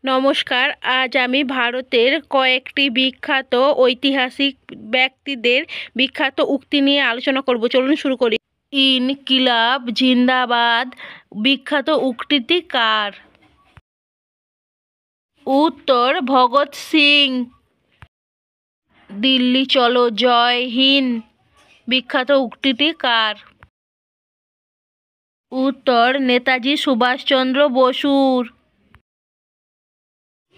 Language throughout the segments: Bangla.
নমস্কার। আজ আমি ভারতের কয়েকটি বিখ্যাত ঐতিহাসিক ব্যক্তিদের বিখ্যাত উক্তি নিয়ে আলোচনা করব। চলুন শুরু করি। ইনকিলাব জিন্দাবাদ বিখ্যাত উক্তিটি কার? উত্তর ভগৎ সিং। দিল্লি চলো জয় হিন্দ বিখ্যাত উক্তিটি কার? উত্তর নেতাজি সুভাষচন্দ্র বসুর।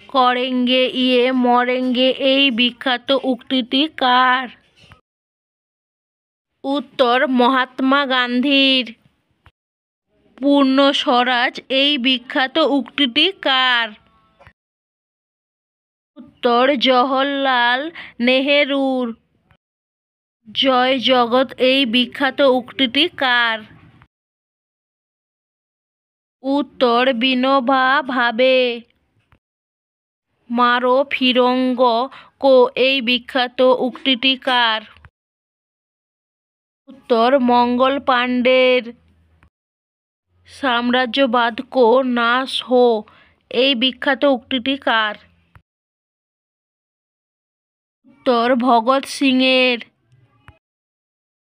করেঙ্গে ইয়ে মরেঙ্গে এই বিখ্যাত উক্তিটি কার? উত্তর মহাত্মা গান্ধীর। পূর্ণ স্বরাজ এই বিখ্যাত উক্তিটি কার? উত্তর জওহরলাল নেহেরুর। জয় জগৎ এই বিখ্যাত উক্তিটি কার? উত্তর বিনোবা ভাবে। মারো ফিরঙ্গ কো এই বিখ্যাত উক্তিটি কার? উত্তর মঙ্গল পাণ্ডের। সাম্রাজ্যবাদ কো নাশ হো এই বিখ্যাত উক্তিটি কার? উত্তর ভগৎ সিংয়ের।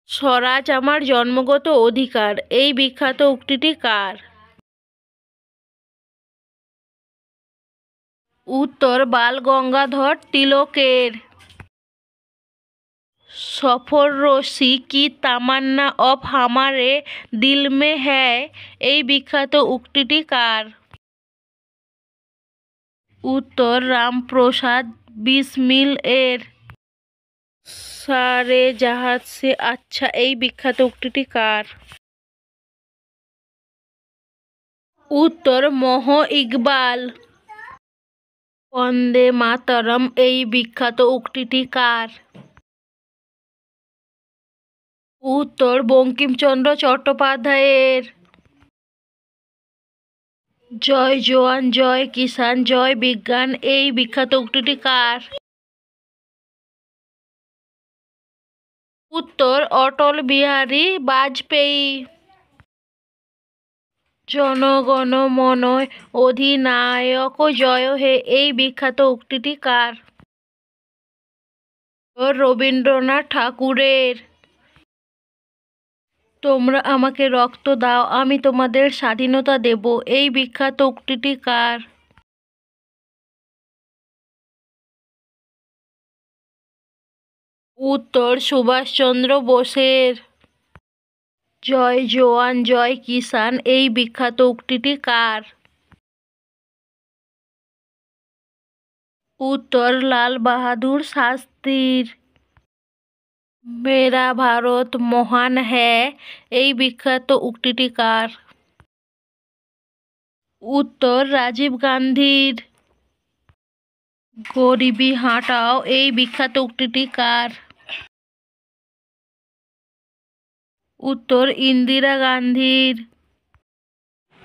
স্বরাজ আমার জন্মগত অধিকার এই বিখ্যাত উক্তিটি কার? উত্তর বাল গঙ্গাধর তিলকের। সফররশি কি তামান্না অফ হামারে দিল মে হ্যায় এই বিখ্যাত উক্তিটি কার? উত্তর রামপ্রসাদ বিসমিল এর। সারে জাহাজ সে আচ্ছা এই বিখ্যাত উক্তিটি কার? উত্তর মোহ ইকবাল। বন্দে মাতরম এই বিখ্যাত উক্তিটি কার? উত্তর বঙ্কিমচন্দ্র চট্টোপাধ্যায়ের। জয় জওয়ান জয় কিষান জয় বিজ্ঞান এই বিখ্যাত উক্তিটি কার? উত্তর অটল বিহারী বাজপেয়ী। জনগণ মন অধিনায়ক জয় হে এই বিখ্যাত উক্তিটি কার? রবীন্দ্রনাথ ঠাকুরের। তোমরা আমাকে রক্ত দাও আমি তোমাদের স্বাধীনতা দেব এই বিখ্যাত উক্তিটি কার? উত্তর সুভাষচন্দ্র বোসের। জয় জওয়ান জয় কিষান এই বিখ্যাত উক্তিটি কার? উত্তর লাল বাহাদুর শাস্ত্রীর। মেরা ভারত মহান হ্যায় এই বিখ্যাত উক্তিটি কার? উত্তর রাজীব গান্ধীর। গরিবি হাঁটাও এই বিখ্যাত উক্তিটি কার? উত্তর ইন্দিরা গান্ধীর।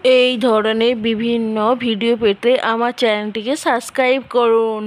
এই ধরনের বিভিন্ন ভিডিও পেতে আমার চ্যানেলটিকে সাবস্ক্রাইব করুন।